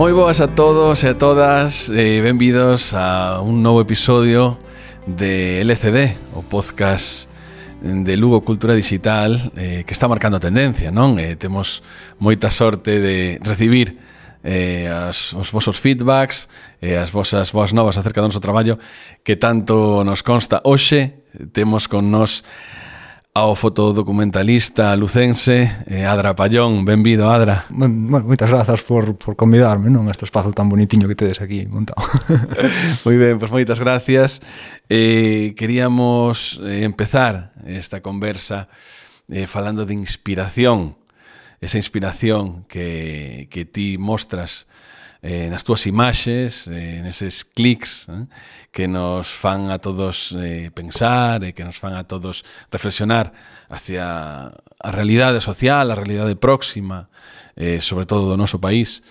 Moi boas a todos e a todas, benvidos a un novo episodio de LCD, o podcast de Lugo Cultura Digital, que está marcando tendencia, non? Temos moita sorte de recibir os vosos feedbacks e as vosas boas novas acerca do noso traballo que tanto nos consta. Hoxe temos con nos ao fotodocumentalista lucense Adra Pallón. Benvido, Adra. Bueno, moitas grazas por convidarme, non? Este espazo tan bonitiño que tedes aquí montado. Moi ben, pois moitas gracias. Queríamos empezar esta conversa falando de inspiración. Esa inspiración que ti mostras nas túas imaxes, neses clics que nos fan a todos pensar e que nos fan a todos reflexionar hacia a realidade social, a realidade próxima, sobre todo do noso país.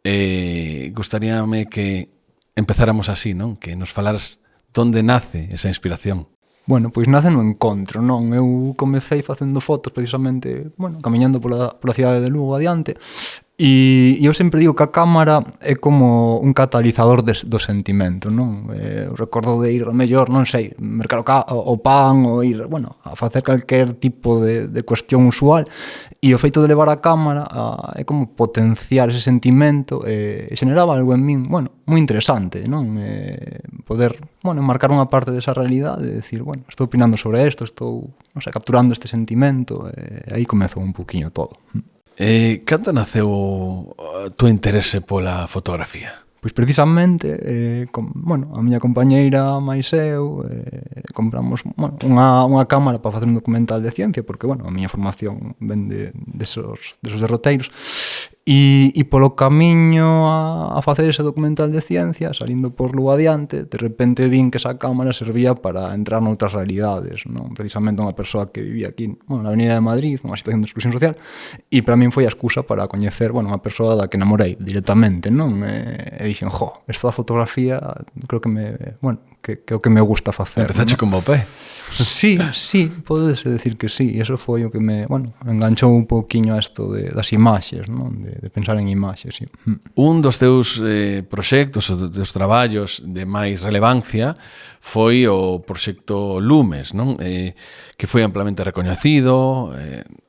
Gustaríame que empezáramos así, non? Que nos falaras onde nace esa inspiración. Bueno, pois nace no encontro, non? Eu comecei facendo fotos precisamente, bueno, camiñando pola cidade de Lugo adiante. E eu sempre digo que a cámara é como un catalizador do sentimento, non? Eu recordo de ir, mellor, non sei, mercar o pan ou ir, bueno, a facer calquer tipo de cuestión usual, e o feito de levar a cámara é como potenciar ese sentimento e generaba algo en min, bueno, moi interesante, non? Poder, bueno, marcar unha parte desa realidade e decir, bueno, estou opinando sobre isto, estou, non sei, capturando este sentimento, e aí comezou un poquinho todo. Cando naceu o teu interese pola fotografía? Pois precisamente, bueno, a miña compañeira máis eu compramos, bueno, unha cámara para facer un documental de ciencia, porque, bueno, a miña formación ven desos derroteiros. E polo camiño a facer ese documental de ciencia, salindo por Lugo adiante, de repente vin que esa cámara servía para entrar noutras realidades, non? Precisamente unha persoa que vivía aquí, bueno, na Avenida de Madrid, unha situación de exclusión social, e para min foi a excusa para coñecer, bueno, unha persoa da que namorei directamente, non? E dixen, isto da fotografía creo que que é o que me gusta facer. Empezache con bo pé. Sí, podese decir que sí, e iso foi o que me enganchou un pouquiño a isto das imaxes, non? De pensar en imaxes, sí. Un dos teus proxectos, os teus traballos de máis relevancia foi o proxecto Lumes, non? Que foi amplamente recoñecido,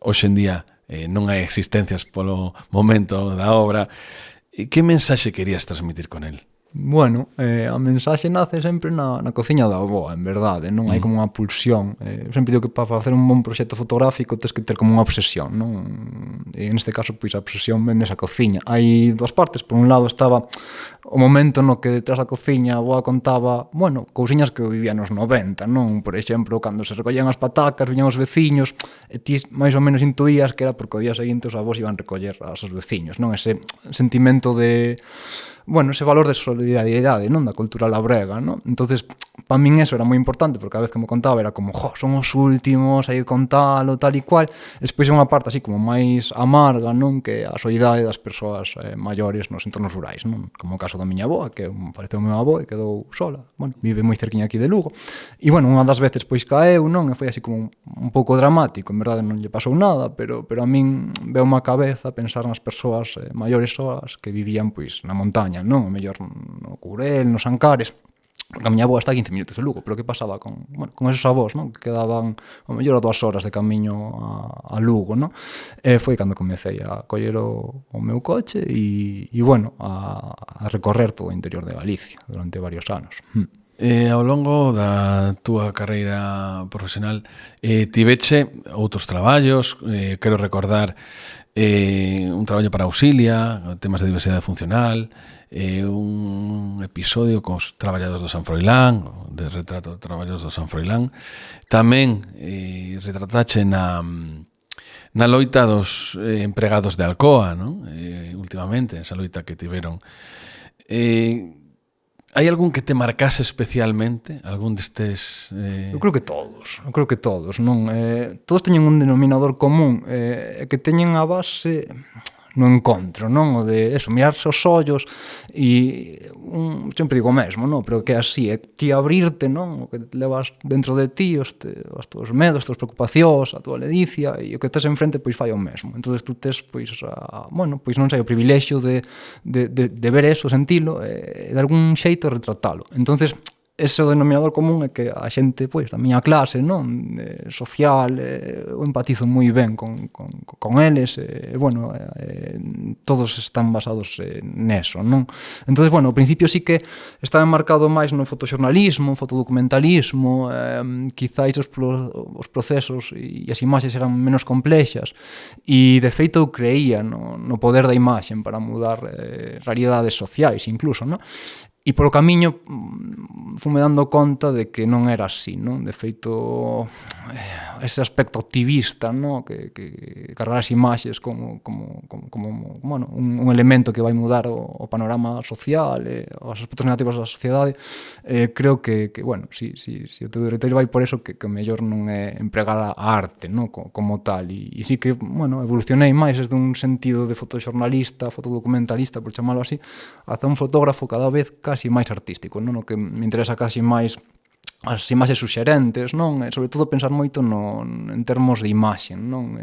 hoxe en día non hai existencias polo momento da obra. Que mensaxe querías transmitir con el? Bueno, a mensaxe nace sempre na cociña da avoa, en verdade, non hai como unha pulsión. Sempre digo que para facer un bon proxecto fotográfico tens que ter como unha obsesión, non? E neste caso, pois, a obsesión ven nesa cociña. Hai dúas partes, por un lado estaba o momento no que detrás da cociña a avoa contaba, bueno, cousiñas que eu vivía nos 90, non? Por exemplo, cando se recollían as patacas, viñan os veciños, e ti máis ou menos intuías que era porque o día seguinte os avós iban recoller aos veciños, non? Ese sentimento de, bueno, ese valor de solidaridade, non? Da cultura labrega, non? Entonces, para min eso era moi importante, porque cada vez que me contaba era como, son os últimos, hai que contalo, tal e cual. Despois é unha parte así como máis amarga, non? Que a solidariedade das persoas maiores nos entornos rurais, non? Como o caso da miña avoa, que pareceu o meu avó e quedou sola. Bueno, vive moi cerquiña aquí de Lugo. E, bueno, unha das veces pois caeu, non? E foi así como un pouco dramático, en verdade non lle pasou nada, pero a min veu-me a cabeza pensar nas persoas maiores soas que vivían pois na montaña, non? O mellor no Courel, nos Ancares. Porque a miña avoa está a 15 minutos de Lugo, pero que pasaba con esos avós, non? Que quedaban ao mellor a 2 horas de camiño a Lugo, non? Foi cando comecei a coller o meu coche e bueno, a recorrer todo o interior de Galicia durante varios anos. Ao longo da túa carreira profesional tiveche outros traballos, quero recordar un traballo para Auxilia, temas de diversidade funcional, un episodio cos traballadores do San Froilán, de retrato de traballadores do San Froilán. Tamén retratache na loita dos empregados de Alcoa, non? Últimamente, esa loita que tiveron. Hai algún que te marcase especialmente? Algún destes? Eu creo que todos, non? Todos teñen un denominador común, que teñen a base, no encontro, non? O de eso, mirarse os ollos e sempre digo o mesmo, non? Pero que así, é ti abrirte, non? O que levas dentro de ti, os teus medos, as teus preocupacións, a tua ledicia, e o que tes enfrente, pois fai o mesmo. Entonces tú tes, pois, pois non sei, o privilexio de ver eso, sentilo, e de algún xeito retratalo. Entonces, ese denominador común é que a xente, pois, da miña clase, non, social, eu empatizo moi ben con eles, todos están basados neso, non? Entonces, bueno, ao principio sí que estaba enmarcado máis no fotoxornalismo, fotodocumentalismo, quizáis os procesos e as imaxes eran menos complexas, e de feito eu creía no poder da imaxe para mudar realidades sociais, incluso, non? E polo camiño fume dando conta de que non era así, non? De feito, ese aspecto activista, non? Que cargar as imaxes como bueno, un elemento que vai mudar o panorama social, os aspectos negativos da sociedade, creo que bueno, si o teu directorio vai por eso, que mellor non é empregar a arte, non? Como tal, e sí que, bueno, evolucionei máis desde un sentido de fotoxornalista, fotodocumentalista, por chamalo así, hacia un fotógrafo cada vez casi máis artístico, non? O que me interesa casi máis as imaxes suxerentes, non? E sobre todo pensar moito en termos de imaxe, non?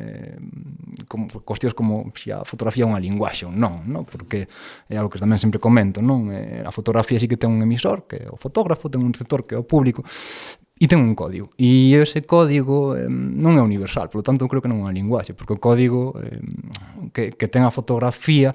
Como cuestións como se a fotografía é unha linguaxe ou non, non? Porque é algo que tamén sempre comento, non? A fotografía sí que ten un emisor, que é o fotógrafo, ten un receptor, que é o público, e ten un código, e ese código non é universal, por lo tanto creo que non é unha linguaxe, porque o código que ten a fotografía,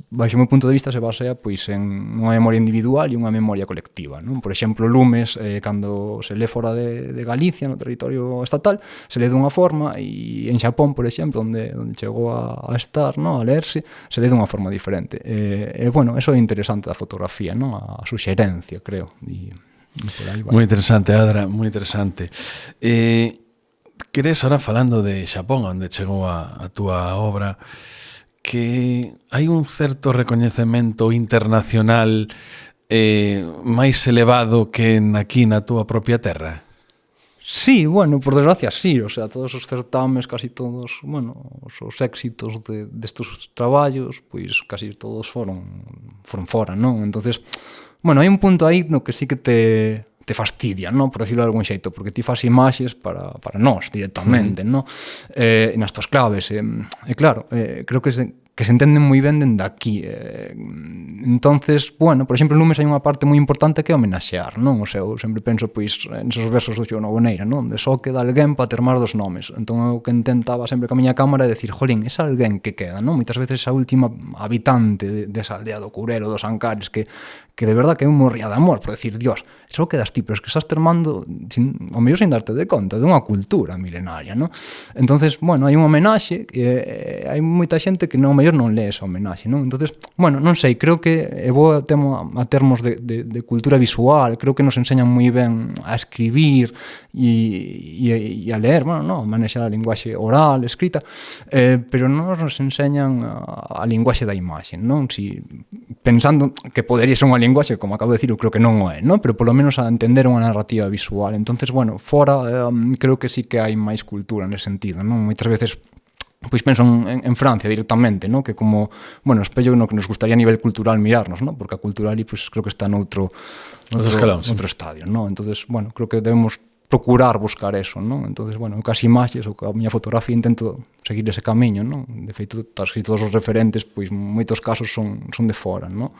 baixo o meu punto de vista, se basea pois en unha memoria individual e unha memoria colectiva, non? Por exemplo, Lumes, cando se lé fora de Galicia, no territorio estatal, se lé dunha forma, e en Xapón, por exemplo, onde chegou a estar, non? A lerse, se lé dunha forma diferente. Bueno, eso é interesante da fotografía, non? A suxerencia, creo, e moi interesante, Adra, moi interesante. Queres, ahora falando de Xapón, onde chegou a túa obra, que hai un certo recoñecemento internacional máis elevado que aquí na túa propia terra? Sí, bueno, por desgracia sí, o sea, todos os certames, casi todos, bueno, os éxitos destes traballos, pois casi todos foron fora, non? Entonces, bueno, hai un punto aí no que sí que te fastidia, non? Por decirlo de algún xeito, porque ti fas imaxes para nós directamente, non? Nas tuas claves, e claro, creo que se entenden moi ben dende aquí. Entonces, bueno, por exemplo, en Lumes hai unha parte moi importante que é homenaxear, non? O sea, eu sempre penso, pois, nesos versos do Xo Novoneira, non? De só queda alguén para ter máis dos nomes. Entón, eu que intentaba sempre ca miña cámara é decir, jolín, esa alguén que queda, non? Moitas veces esa última habitante desa aldea do Curero, dos Ancares, que de verdad que eu morría de amor, por decir, Dios, só quedas ti, pero es que estás termando, o mellor sin darte de conta, dunha cultura milenaria, non? Entonces, bueno, hai unha homenaxe, hai moita xente que non, mellor non lee esa homenaxe, non? Entonces, bueno, non sei, creo que é bo a termos de cultura visual, creo que nos enseñan moi ben a escribir e a leer, bueno, non, a manexar a linguaxe oral, escrita, pero non nos enseñan a linguaxe da imaxe, non? Si, pensando que podería ser unha linguaxe, como acabo de decir, eu creo que non o é, non? Pero polo menos a entender unha narrativa visual. Entonces, bueno, fora creo que sí que hai máis cultura nese sentido, non? Moitas veces pois penso en Francia directamente, non? Que como, bueno, espello no que nos gustaría a nivel cultural mirarnos, non? Porque a cultura ali, pois, creo que está noutro estadio, non? Entonces, bueno, creo que debemos procurar buscar eso, non? Entonces, bueno, casi imaxes ou a miña fotografía intento seguir ese camiño, non? De feito, todos os referentes, pois, moitos casos son de fora, non?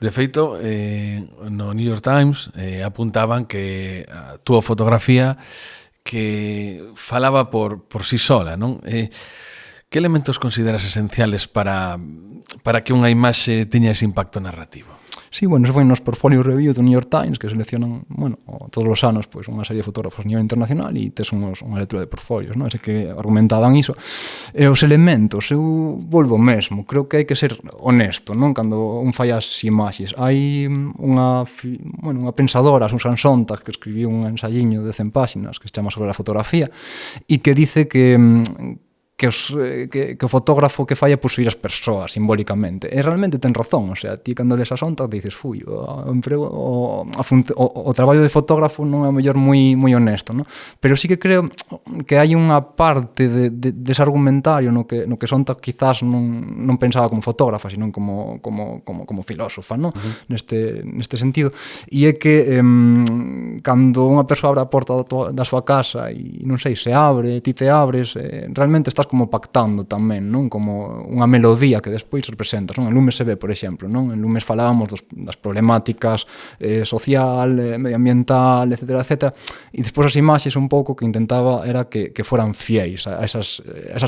De feito, no New York Times apuntaban que a túa fotografía que falaba por sí sola, non? Que elementos consideras esenciales para que unha imaxe teña ese impacto narrativo? Sí, bueno, eso foi nos portfolio review do New York Times, que seleccionan, bueno, todos os anos, pois, unha serie de fotógrafos a nivel internacional e tes unha lectura de portfolios, non? Así que argumentaban iso. E os elementos, eu volvo mesmo, creo que hai que ser honesto, non? Cando un fai as imaxes. Hai unha pensadora, Susan Sontag, que escribiu un ensayiño de 100 páxinas que se chama Sobre a fotografía e que dice que o fotógrafo que fai é posuir as persoas simbólicamente. E realmente ten razón, o sea, ti cando les as ontas dices, o traballo de fotógrafo non é o mellor moi honesto, ¿no? Pero sí que creo que hai unha parte dese argumentario no que Sontag quizás non pensaba como fotógrafa, sino como filósofa, ¿no? Neste sentido. E é que cando unha persoa abre a porta da súa casa e non sei, se abre, ti te abres, realmente estás como pactando tamén, non? Como unha melodía que despois representas, non? En Lumes se ve, por exemplo, non? En Lumes falábamos das problemáticas social, medioambiental, etcétera, etcétera, e despois as imaxes un pouco que intentaba era que foran fiéis a esas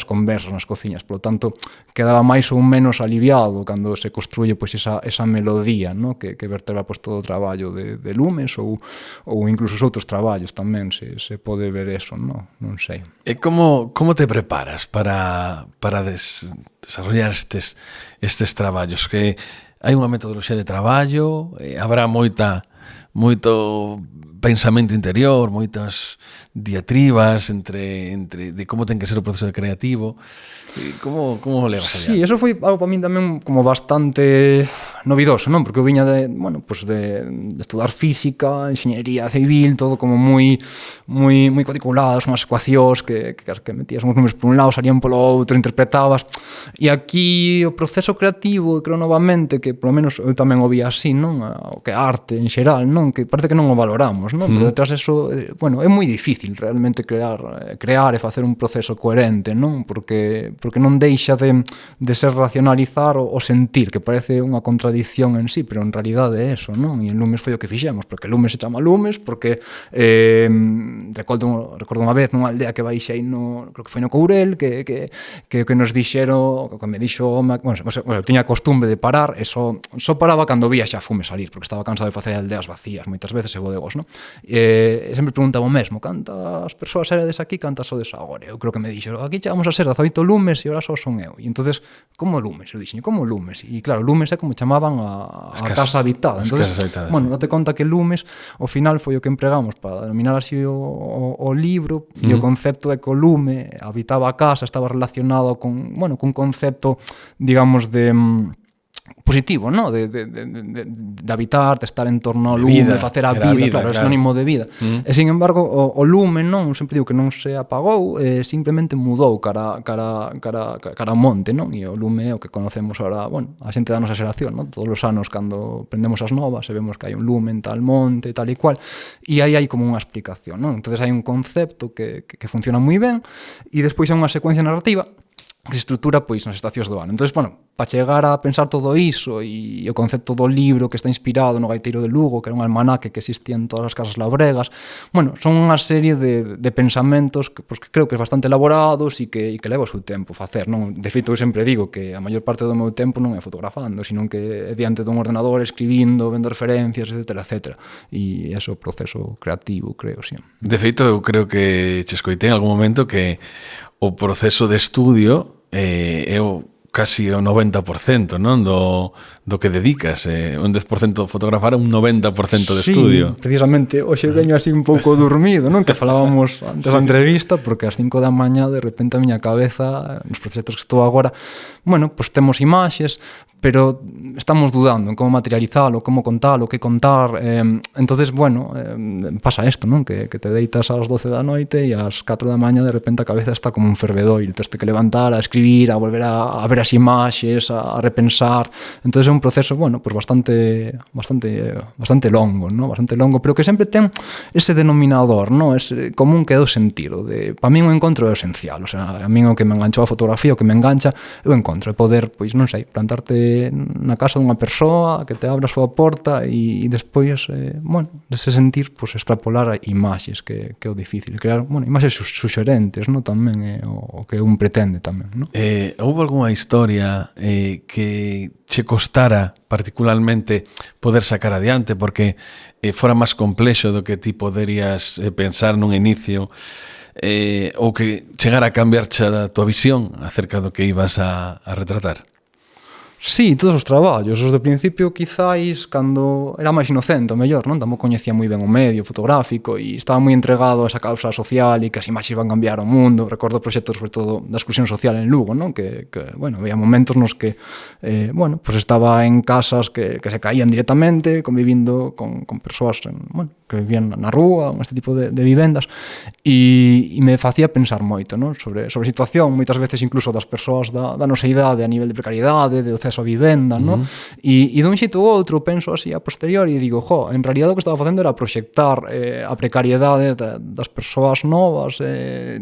conversas nas cociñas, polo tanto, quedaba máis ou menos aliviado cando se construye pois esa melodía, non? Que vertebra pois todo o traballo de Lumes ou incluso os outros traballos tamén se pode ver eso, non sei. E como te preparas para desarrollar estes traballos? Que hai unha metodoloxía de traballo, habrá moito pensamento interior, moitas diatribas entre de como ten que ser o proceso creativo. Como levas allá? Sí, eso foi algo para min tamén como bastante novidoso, non? Porque eu viña de estudar física, enxeñería civil, todo como moi cuadriculados, unhas ecuacións que metías uns números por un lado, salían polo outro, interpretabas. E aquí o proceso creativo, creo novamente, que polo menos eu tamén o vi así, non? O que é arte en xeral, non? Que parece que non o valoramos, non? Pero detrás eso, é moi difícil realmente crear e facer un proceso coherente, non? Porque non deixa de ser racionalizar o sentir, que parece unha contradición en sí, pero en realidade é eso, non? E en Lumes foi o que fixemos, porque Lumes se chama Lumes, porque recordo unha vez nunha aldea que baixei creo que foi no Courel, que nos dixeron, que me dixo, eu tiña a costumbre de parar, e só paraba cando vía xa fume salir, porque estaba cansado de facer aldeas vacías, moitas veces e bodegos, non? E sempre preguntaba o mesmo, cantas persoas eredes aquí, cantas sodes agora? Eu creo que me dixo, aquí chegamos a ser 18 lumes e ahora só son eu. E entonces, como Lumes? Eu dixen, como Lumes? E claro, Lumes é como chamaban a casa habitada. Entonces, date conta que Lumes, ao final, foi o que empregamos para denominar así o libro, e o concepto é que o lume habitaba a casa, estaba relacionado con un concepto, digamos, de positivo, ¿no? De habitar, de estar en torno ao lume, de facer a vida, claro, é sinónimo de vida. E, sin embargo, o lume non, sempre digo que non se apagou, simplemente mudou cara ao monte, non? E o lume é o que conocemos ahora, a xente da nosa xeración, non? Todos os anos, cando prendemos as novas, e vemos que hai un lume en tal monte, tal e cual, e aí hai como unha explicación, non? Entonces hai un concepto que funciona moi ben, e despois hai unha secuencia narrativa que se estrutura pois nas estacións do ano. Entonces, para chegar a pensar todo iso e o concepto do libro que está inspirado no Gaiteiro de Lugo, que era un almanaque que existía en todas as casas labregas, son unha serie de pensamentos que creo que é bastante elaborados e que leva o seu tempo facer, non? De feito, eu sempre digo que a maior parte do meu tempo non é fotografando, sino que é diante dun ordenador escribindo, vendo referencias, etcétera, etcétera. E é o proceso creativo, creo, sí. De feito, eu creo que che escoitei en algún momento que o proceso de estudio é casi o 90%, non? Do que dedicas, un 10% fotografar, un 90% de estudio. Sí, precisamente, hoxe veño así un pouco dormido, non? Que falábamos antes da entrevista, porque ás 5 da mañá de repente a miña cabeza, nos proxectos que estou agora, pues temos imaxes, pero estamos dudando en como materializalo, como contalo, que contar, entonces, pasa isto, non? Que te deitas ás 12 da noite e ás 4 da mañá de repente a cabeza está como un fervedoiro, tens que levantar, a escribir, a volver a ver as imaxes, a repensar. Entonces é un proceso, bastante longo, ¿no? Bastante longo, pero que sempre ten ese denominador, ¿no? Es común que é o sentido de, para min o encontro é esencial, o sea, a min o que me enganchou a fotografía, o que me engancha é o encontro, é poder, plantarte na casa dunha persoa, que te abra a súa porta e despois, dese sentir, extrapolar a imaxes, que é o difícil, crear, imaxes suxerentes, ¿no? Tamén é o que un pretende tamén, ¿no? Houve algunha historia que che costara particularmente poder sacar adiante porque fora máis complexo do que ti poderías pensar nun inicio, ou que chegara a cambiar a tua visión acerca do que ibas a retratar? Sí, todos os traballos. Os do principio, quizáis, cando era máis inocente, o mellor, non? Tampouco coñecía moi ben o medio fotográfico e estaba moi entregado a esa causa social e que as imaxes van cambiar o mundo. Recordo proxectos, sobre todo, da exclusión social en Lugo, non? Que bueno, había momentos nos que, bueno, pues estaba en casas que se caían directamente, convivindo con persoas, bueno, que vivían na rúa, este tipo de vivendas, e me facía pensar moito, non? Sobre a situación, moitas veces incluso das persoas da nosa idade a nivel de precariedade, de acceso a vivenda, non? E dun xeito ou outro penso así a posteriori e digo, en realidad o que estaba facendo era proxectar a precariedade das persoas novas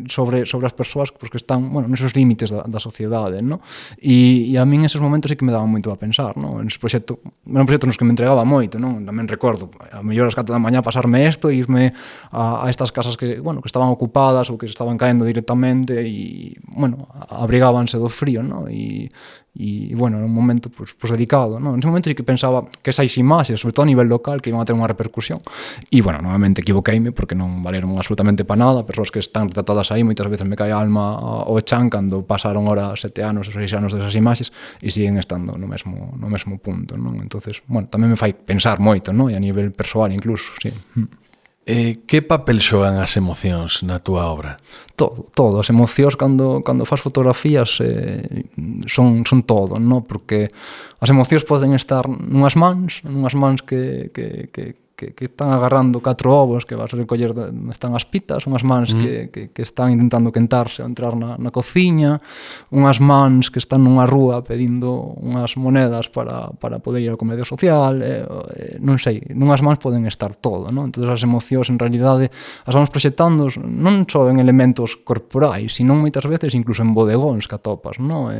sobre as persoas que están, bueno, nesos límites da sociedade, non? E a min eses momentos sí que me daban moito a pensar, non? Esos proxectos, eran proxectos nos que me entregaba moito, non? Tamén recordo, a mellor as 4 da mañá pasarme isto e irme a estas casas que, bueno, que estaban ocupadas ou que se estaban caendo directamente e, bueno, abrigábanse do frío, non? E bueno, era un momento pues delicado, non? En ese momento sí que pensaba que esas imaxes, sobre todo a nivel local, que iban a ter unha repercusión. E, bueno, novamente equivoqueime porque non valeron absolutamente para nada. Persoas que están retratadas aí, moitas veces me cae a alma ao chan cando pasaron ahora 7 anos ou 6 anos desas imaxes e siguen estando no mesmo punto, non? Entonces, bueno, tamén me fai pensar moito, non? E a nivel persoal incluso, sí. Que papel xogan as emocións na túa obra? Todo. As emocións cando fas fotografías son todo, non? Porque as emocións poden estar nunhas mans que están agarrando 4 ovos que vas a recoller onde están as pitas, unhas mans que están intentando quentarse ao entrar na cociña, unhas mans que están nunha rúa pedindo unhas monedas para poder ir ao comedor social, non sei, nunhas mans poden estar todo, non? Entón as emocións en realidade as vamos proxectando non só en elementos corporais, sino moitas veces incluso en bodegóns que atopas, non?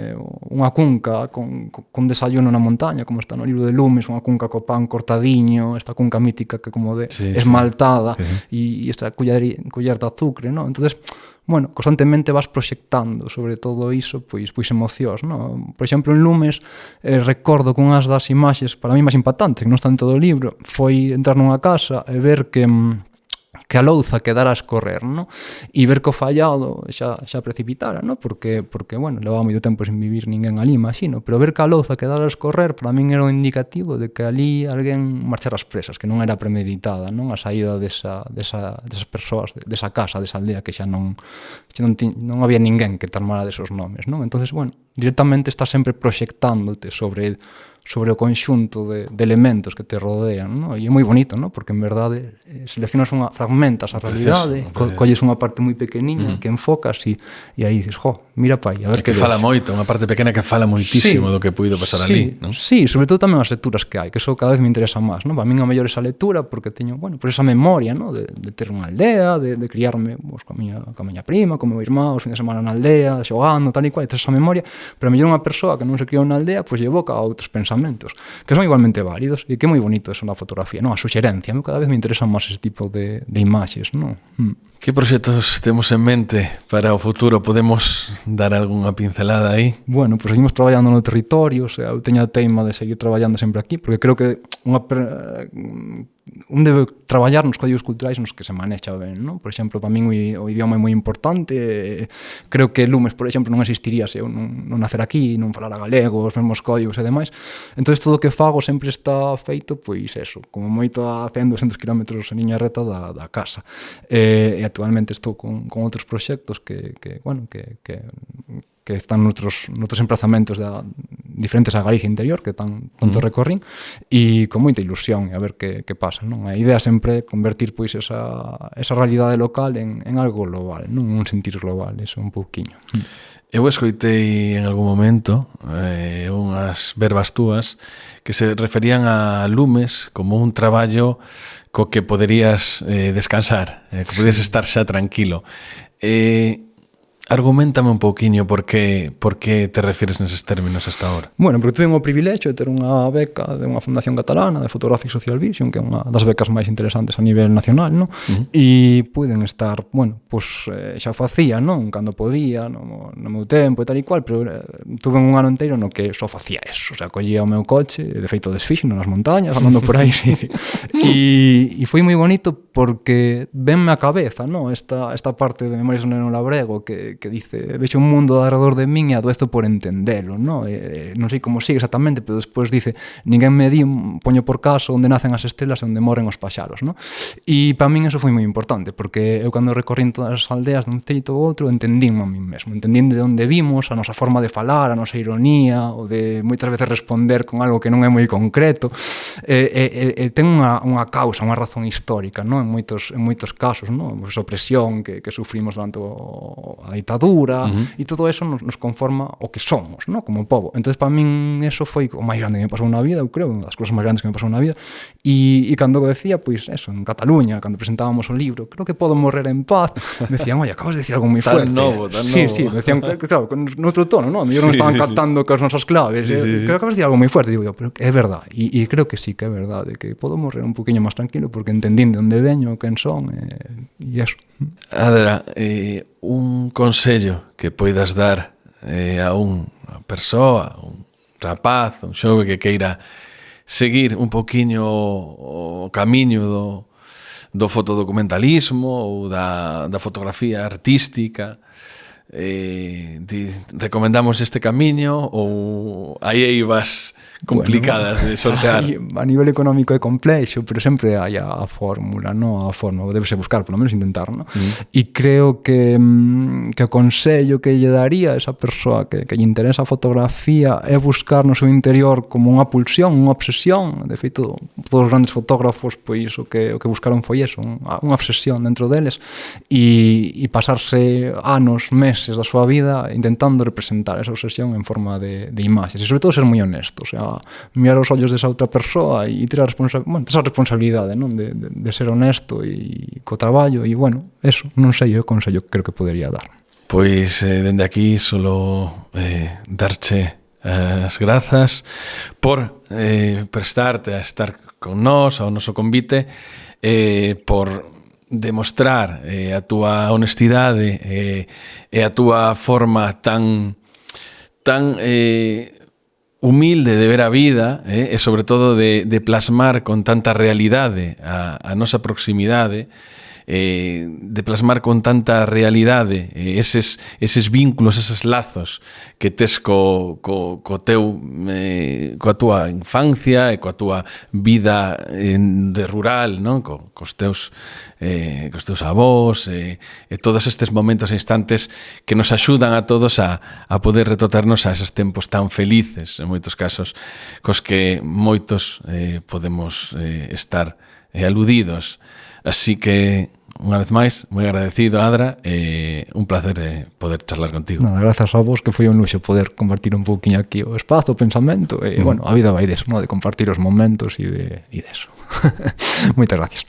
Unha cunca con desayuno na montaña, como está no libro de Lumes, unha cunca co pan cortadiño, esta cunca mítica que como de esmaltada e esta culler de azúcar, non? Entonces, bueno, constantemente vas proxectando sobre todo iso, pois emocións, non? Por exemplo, en Lumes, recordo que unhas das imaxes para mí máis impactantes, que non está en todo o libro, foi entrar nunha casa e ver que a louza quedara a escorrer, non? E ver que o fallado xa precipitara, non? Porque, bueno, levaba moito tempo sin vivir ninguén ali, imagino, pero ver que a louza quedara a escorrer para min era un indicativo de que ali alguén marchara as presas, que non era premeditada, non? A saída desas persoas, desa casa, desa aldea que xa non había ninguén que tomara desos nomes, non? Entonces, bueno, directamente estás sempre proxectándote sobre o conxunto de elementos que te rodean, non? E é moi bonito, non? Porque en verdade seleccionas fragmentas a realidade, colles unha parte moi pequeniña que enfocas e aí dices, mira pai, a ver que fala moito, unha parte pequena que fala moitísimo do que puido pasar ali, non? Sí, sobre todo tamén as lecturas que hai, que eso cada vez me interesa máis, non? Para min a mellor esa lectura porque teño, bueno, pues esa memoria, non? De ter unha aldea, de criarme pues, coa miña prima, con meu irmán, os fin de semana na aldea, xogando, tal e cual, esa memoria, pero a mellor unha persoa que non se criou na aldea, pues lle evoca a outros pensamentos, que son igualmente válidos, e que é moi bonito eso na fotografía, non? A suxerencia, cada vez me interesan máis ese tipo de imaxes, non? Que proxectos temos en mente para o futuro? Podemos dar algunha pincelada aí? Bueno, pues seguimos traballando no territorio, o sea, eu teño a teima de seguir traballando sempre aquí, porque creo que un debe traballar nos códigos culturais nos que se manexa ben, non? Por exemplo, para min o idioma é moi importante, creo que Lumes, por exemplo, non existiría se eu non nacer aquí, non falara galego, os mesmos códigos e demais. Entón, todo o que fago sempre está feito, pois eso, como moito a 100-200 km en liña reta da casa. E actualmente estou con outros proxectos que están noutros emprazamentos diferentes a Galicia interior, que tanto recorrín, e con moita ilusión a ver que pasa, non? A idea sempre é convertir pois esa realidade local en algo global, non? Un sentir global, eso un pouquiño. Eu escoitei en algún momento unhas verbas túas que se referían a Lumes como un traballo co que poderías descansar, que poderías estar xa tranquilo. Arguméntame un pouquiño por que te refires neses términos hasta ahora. Bueno, porque tuve o privilexio de ter unha beca de unha fundación catalana de Photographic Social Vision, que é unha das becas máis interesantes a nivel nacional, non? E puiden estar, bueno, pues xa facía, non? Cando podía, no meu tempo e tal e cual, pero tuve un ano inteiro no que só facía eso, o sea, collía o meu coche, de feito desfixo nas montañas, andando por aí, sí. E foi moi bonito porque venme a cabeza, non? Esta parte de Memorias do Neno Labrego que que dice, vexo un mundo alrededor de min e adoezo por entendelo, non? Non sei como sigue exactamente, pero despois dice, ninguén me di, poño por caso onde nacen as estrelas e onde moren os paxaros, non? E para min eso foi moi importante, porque eu cando recorrín todas as aldeas dun xeito ou outro, entendínme a min mesmo, entendín de onde vimos, a nosa forma de falar, a nosa ironía, ou de moitas veces responder con algo que non é moi concreto, ten unha causa, unha razón histórica, non? En moitos casos, non? Pues a opresión que sufrimos durante a ditadura, e todo eso nos conforma o que somos, non? Como pobo. Entón, para min, eso foi o máis grande que me pasou na vida, eu creo, unha das cousas máis grandes que me pasou na vida, e cando o decía, pois, eso, en Cataluña, cando presentábamos o libro, creo que podo morrer en paz, me decían, oye, acabas de decir algo moi fuerte. Tan novo. Sí, me decían, claro, noutro tono, non? A mellor non estaban captando que as nosas claves, creo que acabas de decir algo moi fuerte, digo eu, pero é verdade, e creo que sí, que é verdade, que podo morrer un poquinho máis tranquilo, porque entendín de onde veño, quen son, e eso. Adra, un consello que poidas dar a unha persoa, un rapaz, un xove que queira seguir un poquinho o camiño do fotodocumentalismo ou da fotografía artística, recomendamos este camiño ou hai eivas complicadas de sortear? A nivel económico é complexo, pero sempre hai a fórmula, non? A forma, debese buscar, polo menos intentar, non? E creo que o consello que lle daría a esa persoa que lle interesa a fotografía é buscar no seu interior como unha pulsión, unha obsesión. De feito, todos os grandes fotógrafos, pois o que buscaron foi eso, unha obsesión dentro deles, e pasarse anos, meses da súa vida intentando representar esa obsesión en forma de imaxes, e sobre todo ser moi honesto, o sea, mirar os ollos desa outra persoa e ter esa responsabilidade, non? De ser honesto e co traballo, e bueno, eso, non sei, o consello que creo que podería dar. Pois dende aquí solo darche as grazas por prestarte a estar con nós, ao noso convite, por demostrar a túa honestidade e a túa forma tan humilde de ver a vida, e sobre todo de plasmar con tanta realidade a nosa proximidade, de plasmar con tanta realidade eses vínculos, eses lazos que tes coa túa infancia e coa túa vida de rural, non? Cos teus avós, e todos estes momentos e instantes que nos axudan a todos a poder retrotarnos a esos tempos tan felices, en moitos casos, cos que moitos podemos estar aludidos. Así que, unha vez máis, moi agradecido, Adra, un placer poder charlar contigo. Nada, grazas a vos, que foi un luxo poder compartir un pouquinho aquí o espazo, o pensamento, e, bueno, a vida vai deso, ¿no? De compartir os momentos e deso. Moitas gracias.